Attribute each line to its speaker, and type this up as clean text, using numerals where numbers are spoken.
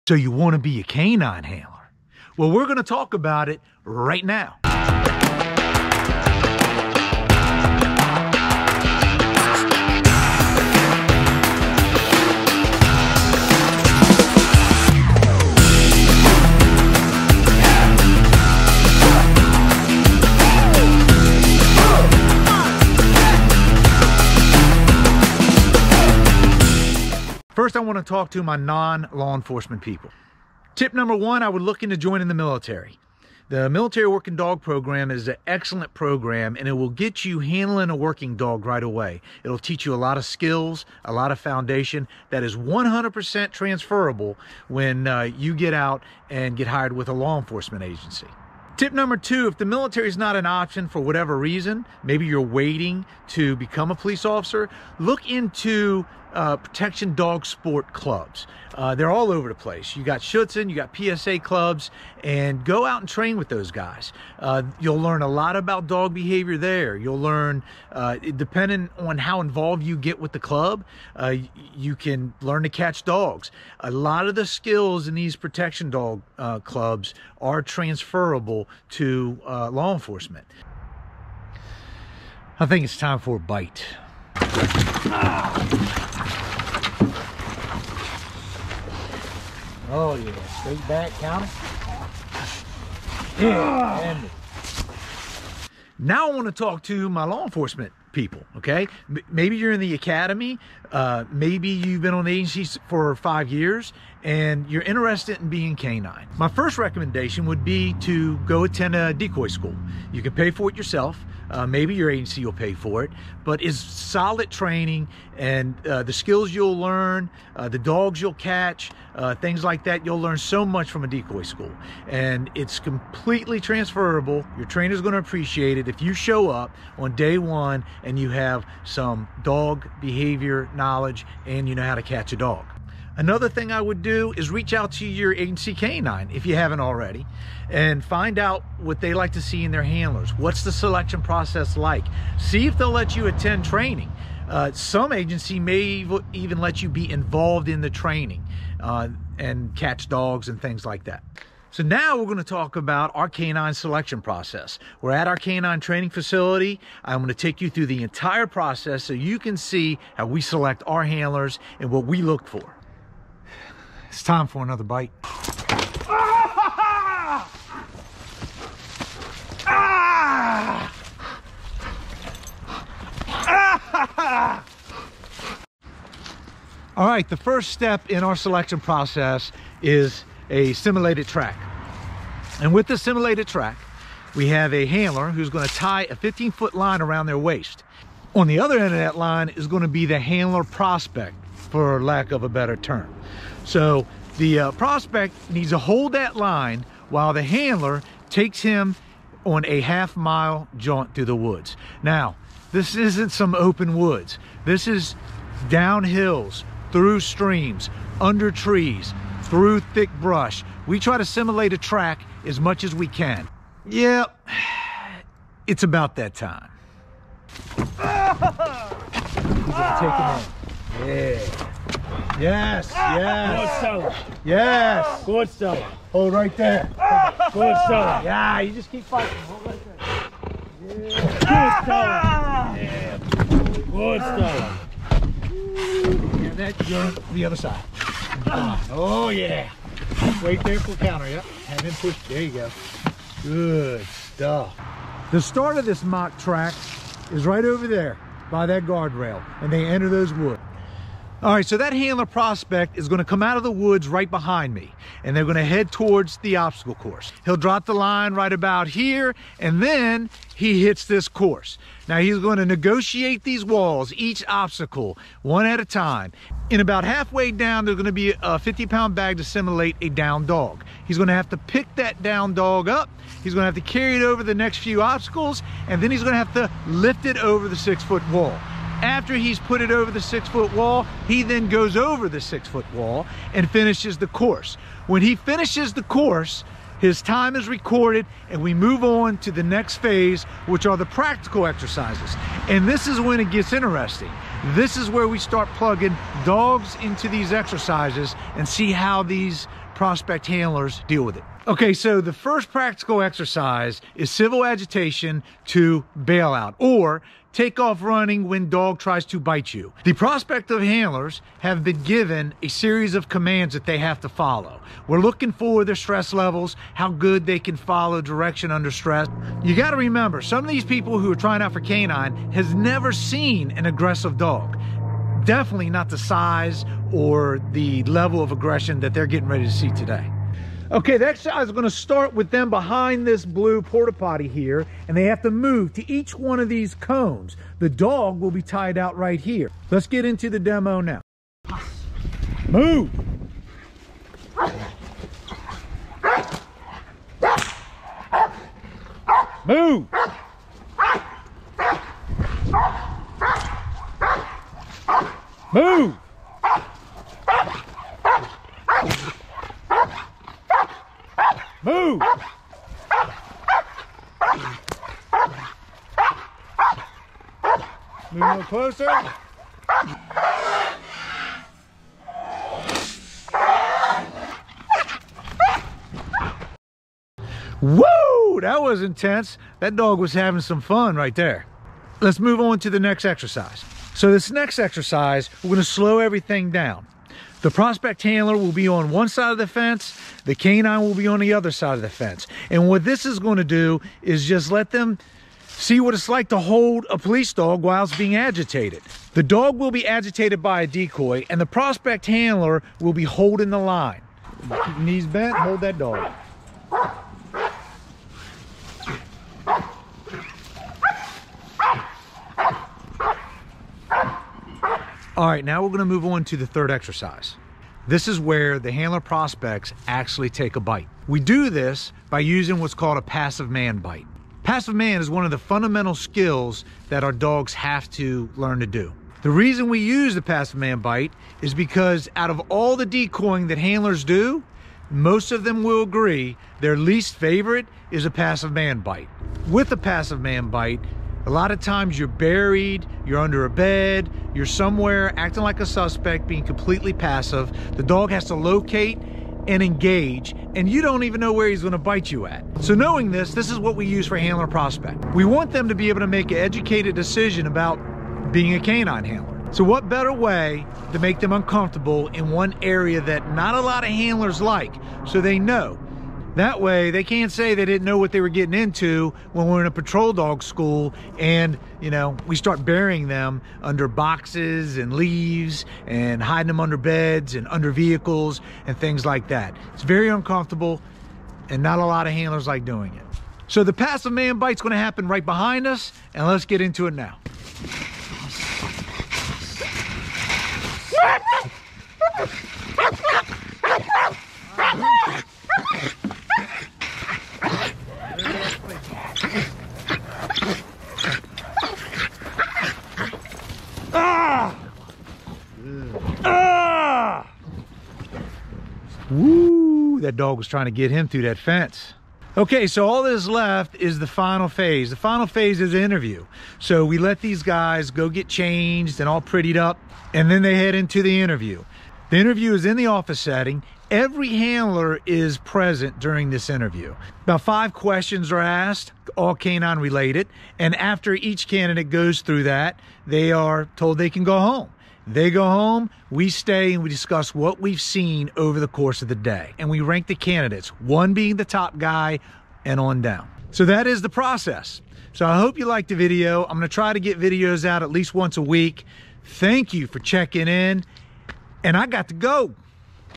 Speaker 1: So you want to be a canine handler? Well, we're going to talk about it right now. First, I want to talk to my non-law enforcement people. Tip number one, I would look into joining the military. The Military Working Dog Program is an excellent program, and it will get you handling a working dog right away. It'll teach you a lot of skills, a lot of foundation that is 100% transferable when you get out and get hired with a law enforcement agency. Tip number two, if the military is not an option for whatever reason, maybe you're waiting to become a police officer, look into protection dog sport clubs. They're all over the place. You got Schutzhund, you got PSA clubs, and go out and train with those guys. You'll learn a lot about dog behavior there. You'll learn, depending on how involved you get with the club, you can learn to catch dogs. A lot of the skills in these protection dog clubs are transferable to law enforcement. I think it's time for a bite. Oh yeah, straight back, count it. Yeah, now I want to talk to my law enforcement people, okay? Maybe you're in the academy, maybe you've been on the agency for 5 years, and you're interested in being canine. My first recommendation would be to go attend a decoy school. You can pay for it yourself. Maybe your agency will pay for it, but it's solid training, and the skills you'll learn, the dogs you'll catch, things like that, you'll learn so much from a decoy school. And it's completely transferable. Your trainer's going to appreciate it if you show up on day one and you have some dog behavior knowledge and you know how to catch a dog. Another thing I would do is reach out to your agency canine if you haven't already and find out what they like to see in their handlers. What's the selection process like? See if they'll let you attend training. Some agency may even let you be involved in the training and catch dogs and things like that. So now we're going to talk about our canine selection process. We're at our canine training facility. I'm going to take you through the entire process so you can see how we select our handlers and what we look for. It's time for another bite. Ah! Ah! Ah! All right, the first step in our selection process is a simulated track. And with the simulated track, we have a handler who's going to tie a 15-foot line around their waist. On the other end of that line is going to be the handler prospect, for lack of a better term. So the prospect needs to hold that line while the handler takes him on a half-mile jaunt through the woods. Now, this isn't some open woods. This is down hills, through streams, under trees, through thick brush. We try to simulate a track as much as we can. Yep, it's about that time. Take him in. Yeah. Yes, yes. Good seller. Yes. Good seller. Hold right there. Good seller. Yeah, you just keep fighting. Hold right there. Yeah. Good seller. Yeah. Good seller. And that, you're the other side. Oh, yeah. Wait there for counter, yep. And then push. There you go. Good stuff. The start of this mock track is right over there by that guardrail, and they enter those woods. All right, so that handler prospect is going to come out of the woods right behind me, and they're going to head towards the obstacle course. He'll drop the line right about here, and then he hits this course. Now he's going to negotiate these walls, each obstacle, one at a time. In about halfway down, there's going to be a 50-pound bag to simulate a down dog. He's going to have to pick that down dog up. He's going to have to carry it over the next few obstacles, and then he's going to have to lift it over the 6-foot wall. After he's put it over the 6-foot wall, he then goes over the 6-foot wall and finishes the course. When he finishes the course, his time is recorded, and we move on to the next phase, which are the practical exercises. And this is when it gets interesting. This is where we start plugging dogs into these exercises and see how these prospect handlers deal with it. Okay, so the first practical exercise is civil agitation to bailout, or take off running when dog tries to bite you. The prospective handlers have been given a series of commands that they have to follow. We're looking for their stress levels, how good they can follow direction under stress. You got to remember, some of these people who are trying out for canine has never seen an aggressive dog. Definitely not the size or the level of aggression that they're getting ready to see today. Okay, the exercise is going to start with them behind this blue porta potty here, and they have to move to each one of these cones. The dog will be tied out right here. Let's get into the demo now. Move! Move! Move! Move! Move a little closer. Woo! That was intense. That dog was having some fun right there. Let's move on to the next exercise. So this next exercise, we're going to slow everything down. The prospect handler will be on one side of the fence, the canine will be on the other side of the fence. And what this is going to do is just let them see what it's like to hold a police dog while it's being agitated. The dog will be agitated by a decoy, and the prospect handler will be holding the line. Knees bent, hold that dog. All right, now we're going to move on to the third exercise. This is where the handler prospects actually take a bite. We do this by using what's called a passive man bite. Passive man is one of the fundamental skills that our dogs have to learn to do. The reason we use the passive man bite is because out of all the decoying that handlers do, most of them will agree their least favorite is a passive man bite. With a passive man bite, a lot of times you're buried, you're under a bed, you're somewhere acting like a suspect, being completely passive. The dog has to locate and engage, and you don't even know where he's going to bite you at. So knowing this is what we use for handler prospect. We want them to be able to make an educated decision about being a canine handler. So what better way to make them uncomfortable in one area that not a lot of handlers like, so they know. That way they can't say they didn't know what they were getting into when we're in a patrol dog school and, you know, we start burying them under boxes and leaves and hiding them under beds and under vehicles and things like that. It's very uncomfortable and not a lot of handlers like doing it. So the passive man bite's going to happen right behind us, and let's get into it now. Woo! That dog was trying to get him through that fence. Okay, so all that is left is the final phase. The final phase is the interview. So we let these guys go get changed and all prettied up, and then they head into the interview. The interview is in the office setting. Every handler is present during this interview. About 5 questions are asked, all canine related, and after each candidate goes through that, they are told they can go home. They go home, we stay, and we discuss what we've seen over the course of the day. And we rank the candidates, 1 being the top guy and on down. So that is the process. So I hope you liked the video. I'm gonna try to get videos out at least once a week. Thank you for checking in, and I got to go.